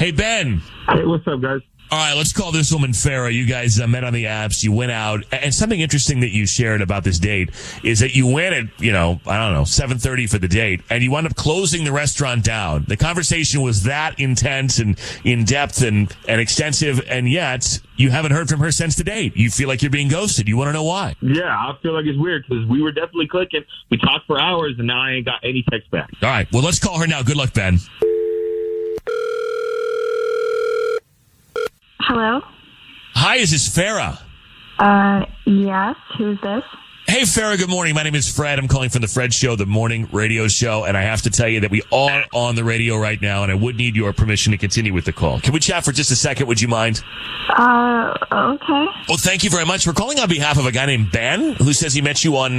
Hey, Ben. Hey, what's up, guys? All right, let's call this woman Farah. You guys met on the apps. You went out. And something interesting that you shared about this date is that you went at, 7:30 for the date, and you wound up closing the restaurant down. The conversation was that intense and in-depth and extensive, and yet you haven't heard from her since the date. You feel like you're being ghosted. You want to know why? Yeah, I feel like it's weird because we were definitely clicking. We talked for hours, and now I ain't got any text back. All right, well, let's call her now. Good luck, Ben. Hello? Hi, is this Farah? Yes. Who's this? Hey, Farah, good morning. My name is Fred. I'm calling from the Fred Show, the morning radio show, and I have to tell you that we are on the radio right now, and I would need your permission to continue with the call. Can we chat for just a second? Would you mind? Okay. Well, thank you very much. We're calling on behalf of a guy named Ben, who says he met you on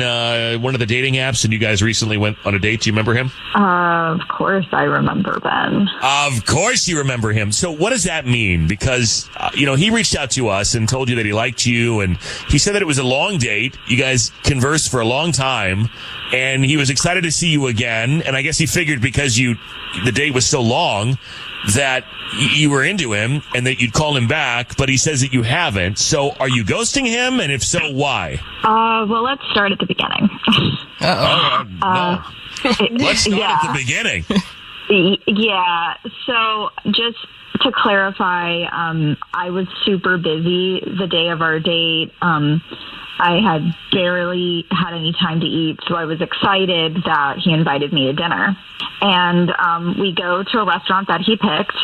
one of the dating apps, and you guys recently went on a date. Do you remember him? Of course I remember Ben. Of course you remember him. So what does that mean? Because, he reached out to us and told you that he liked you, and he said that it was a long date. You guys conversed for a long time, and he was excited to see you again. And I guess he figured because the date was so long that you were into him and that you'd call him back, but he says that you haven't. So are you ghosting him? And if so, why? Well, let's start at the beginning. No. Let's start at the beginning. Yeah. So just to clarify, I was super busy the day of our date. I had barely had any time to eat, so I was excited that he invited me to dinner. And we go to a restaurant that he picked,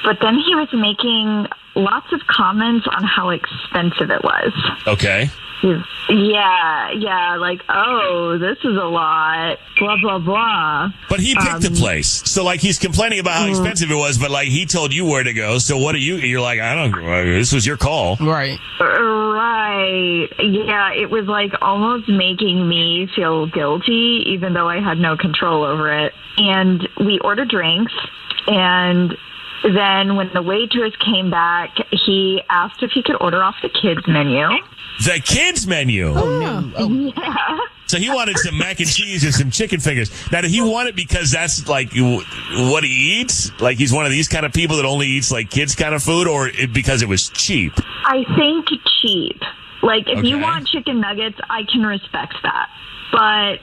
but then he was making lots of comments on how expensive it was. Okay. Yeah, like, oh, this is a lot, blah, blah, blah. But he picked the place. So, he's complaining about how expensive it was, but, he told you where to go. So what you're like, this was your call. Right. Right. Yeah, it was, almost making me feel guilty, even though I had no control over it. And we ordered drinks, and then when the waitress came back, he asked if he could order off the kids' menu. The kids' menu? Oh, no. Oh. Yeah. So he wanted some mac and cheese and some chicken fingers. Now, did he want it because that's, what he eats? He's one of these kind of people that only eats, kids kind of food, or because it was cheap? I think cheap. If you Okay. want chicken nuggets, I can respect that. But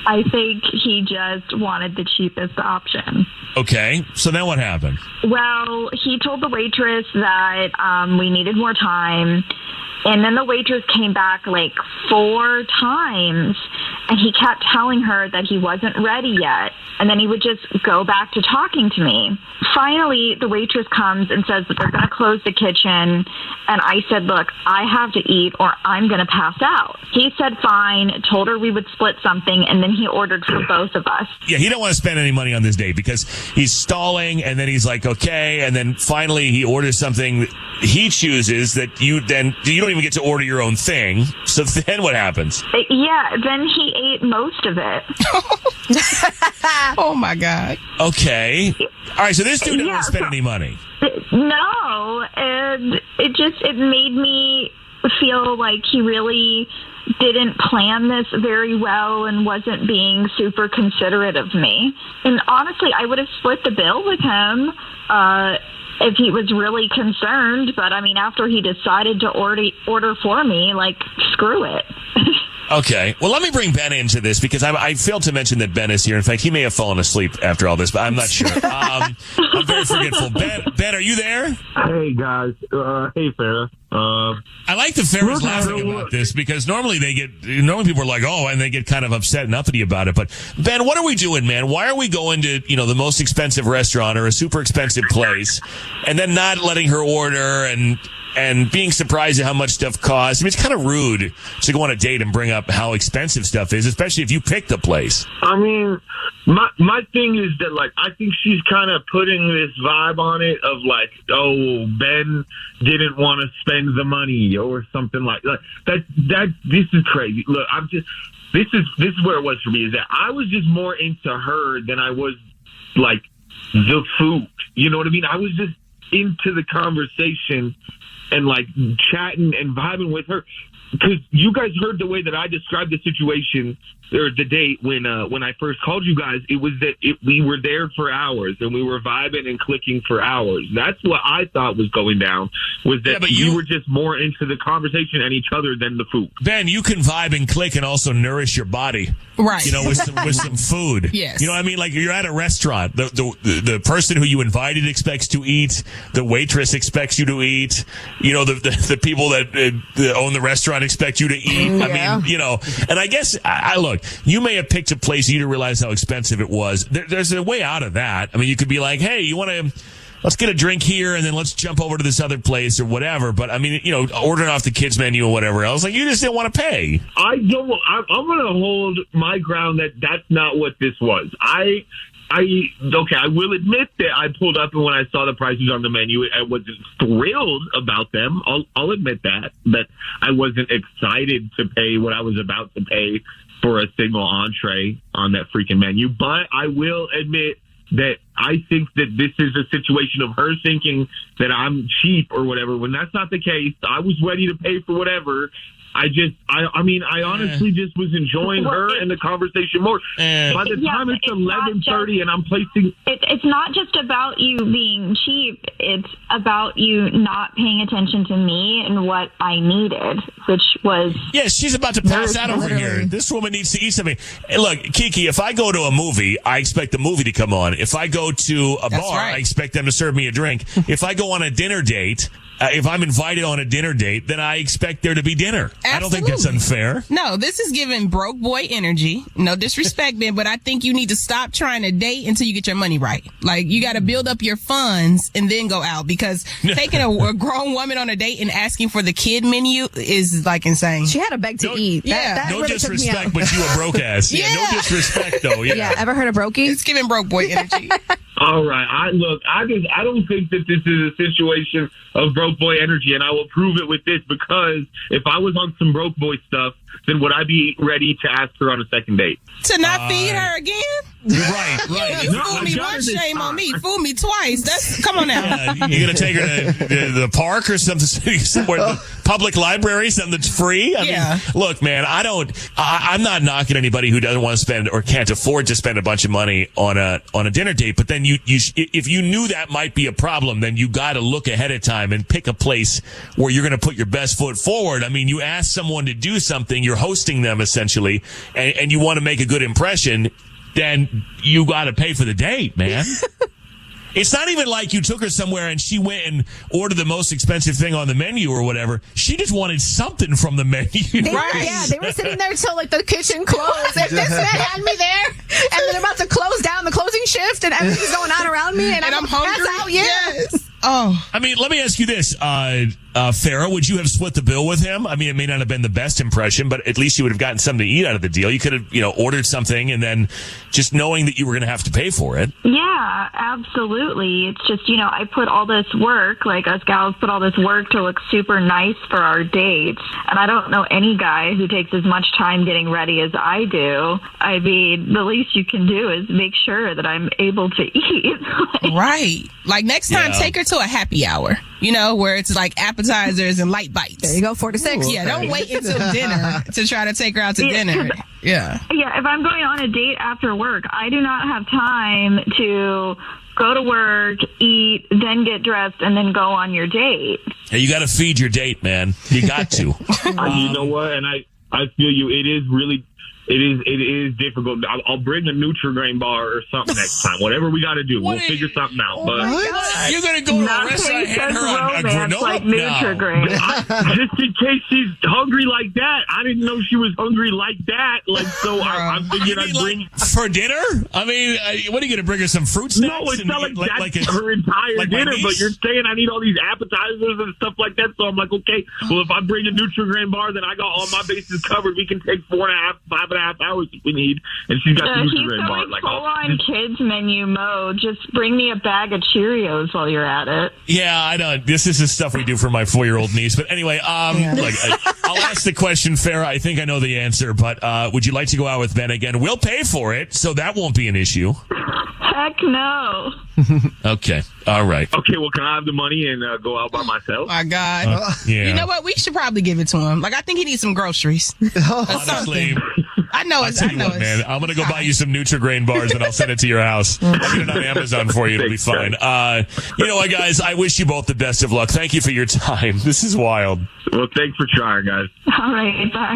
I think he just wanted the cheapest option. Okay. So then what happened? Well, he told the waitress that we needed more time. And then the waitress came back 4 times, and he kept telling her that he wasn't ready yet. And then he would just go back to talking to me. Finally, the waitress comes and says that they're going to close the kitchen. And I said, look, I have to eat or I'm going to pass out. He said fine, told her we would split something, and then he ordered for both of us. Yeah, he don't want to spend any money on this date because he's stalling, and then he's like, okay, and then finally he orders something he chooses that you don't even get to order your own thing. So then what happens? Yeah, then he ate most of it. Oh, my God. Okay. All right, so this dude didn't want to spend any money. No, and it made me feel like he really didn't plan this very well and wasn't being super considerate of me. And honestly, I would have split the bill with him if he was really concerned. But I mean, after he decided to order for me, screw it. Okay. Well, let me bring Ben into this because I failed to mention that Ben is here. In fact, he may have fallen asleep after all this, but I'm not sure. I'm very forgetful. Ben, are you there? Hey, guys. Hey, Farah. I like the Farah's laughing about this because normally people are like, oh, and they get kind of upset and uppity about it. But Ben, what are we doing, man? Why are we going to, the most expensive restaurant or a super expensive place and then not letting her order and being surprised at how much stuff costs? I mean, it's kind of rude to go on a date and bring up how expensive stuff is, especially if you pick the place. I mean, my thing is that, I think she's kind of putting this vibe on it of, oh, Ben didn't want to spend the money or something like that. This is crazy. Look, this is where it was for me, is that I was just more into her than I was, the food. You know what I mean? I was just into the conversation and chatting and vibing with her, because you guys heard the way that I described the situation or the date when I first called you guys, it was that we were there for hours and we were vibing and clicking for hours. That's what I thought was going down, was that you were just more into the conversation and each other than the food. Ben, you can vibe and click and also nourish your body. Right. You know, with some food. Yes. You know what I mean? Like you're at a restaurant. The person who you invited expects to eat. The waitress expects you to eat. You know, the people that own the restaurant expect you to eat. Yeah. I mean, you know, and I guess I look, you may have picked a place you didn't realize how expensive it was. There's a way out of that. I mean, you could be like, hey, you want to, let's get a drink here and then let's jump over to this other place or whatever. But I mean, you know, ordering off the kids menu or whatever else, like you just didn't want to pay. I'm going to hold my ground that that's not what this was. I will admit that I pulled up and when I saw the prices on the menu, I wasn't thrilled about them. I'll admit that, but I wasn't excited to pay what I was about to pay for a single entree on that freaking menu. But I will admit that I think that this is a situation of her thinking that I'm cheap or whatever, when that's not the case. I was ready to pay for whatever. I honestly just was enjoying her and the conversation more. By the time it's 11:30 and I'm placing... It's not just about you being cheap. It's about you not paying attention to me and what I needed, which was... Yeah, she's about to pass out over here. This woman needs to eat something. Hey, look, Kiki, if I go to a movie, I expect the movie to come on. If I go to a bar, I expect them to serve me a drink. If I go on a dinner date... if I'm invited on a dinner date, then I expect there to be dinner. Absolutely. I don't think that's unfair. No, this is giving broke boy energy. No disrespect, Ben, but I think you need to stop trying to date until you get your money right. Like, you got to build up your funds and then go out, because taking a grown woman on a date and asking for the kid menu is, like, insane. She had to beg to eat. That no really disrespect, but you a broke ass. Yeah, no disrespect, though. Yeah. Ever heard of brokey? It's giving broke boy energy. All right. I don't think that this is a situation of broke boy energy, and I will prove it with this, because if I was on some broke boy stuff, then would I be ready to ask her on a second date? To not feed her again? Right. You fooled me once, shame on me. Fool me twice. Come on now. Yeah, you're going to take her to the park or something, somewhere, the public library, something that's free? I mean, look, man, I'm not knocking anybody who doesn't want to spend or can't afford to spend a bunch of money on a dinner date, but then if you knew that might be a problem, then you got to look ahead of time and pick a place where you're going to put your best foot forward. I mean, you ask someone to do something, you're hosting them essentially, and you want to make a good impression, then you got to pay for the date, man. It's not even like you took her somewhere and she went and ordered the most expensive thing on the menu or whatever. She just wanted something from the menu. They were sitting there till like the kitchen closed. And this man had me there, and they're about to close down the closing shift, and everything's going on around me, and I'm hungry. Out. Yes. Oh. I mean, let me ask you this. Farah, would you have split the bill with him? I mean, it may not have been the best impression, but at least you would have gotten something to eat out of the deal. You could have, ordered something and then just knowing that you were going to have to pay for it. Yeah, absolutely. It's just, I put all this work, like us gals put all this work to look super nice for our dates. And I don't know any guy who takes as much time getting ready as I do. I mean, the least you can do is make sure that I'm able to eat. Right. Like next time, take her to a happy hour, where it's like appetizers and light bites. There you go, 4 to 6. Ooh, okay. Yeah, don't wait until dinner to try to take her out to dinner. Yeah, if I'm going on a date after work, I do not have time to go to work, eat, then get dressed, and then go on your date. Hey, you got to feed your date, man. You got to. You know what? And I feel you. It is really... It is difficult. I'll bring a Nutri-Grain bar or something next time. Whatever we got to do, we'll figure something out. But you're gonna go to a restaurant and hand her a granola? Like Nutri-Grain. Just in case she's hungry like that. I didn't know she was hungry like that. I'm thinking I'd bring for dinner. I mean, what are you gonna bring her? Some fruit snacks? No, it's not like that's her entire dinner. But you're saying I need all these appetizers and stuff like that. So I'm like, okay, well, if I bring a Nutri-Grain bar, then I got all my bases covered. We can take 4.5 hours if we need, and she's got the Nutri-Grain bar. He's full on kids menu mode. Just bring me a bag of Cheerios while you're at it. Yeah, I know. This is the stuff we do for my 4-year-old niece. But anyway, look, I'll ask the question, Farah. I think I know the answer, but would you like to go out with Ben again? We'll pay for it, so that won't be an issue. Heck no. Okay. All right. Okay, well, can I have the money and go out by myself? My God. Yeah. You know what? We should probably give it to him. Like, I think he needs some groceries. Honestly, I know I'll tell you what, man. I'm going to go buy you some Nutri-Grain bars and I'll send it to your house. I'll get it on Amazon for you. It'll be fine. You know what, guys? I wish you both the best of luck. Thank you for your time. This is wild. Well, thanks for trying, guys. All right, bye.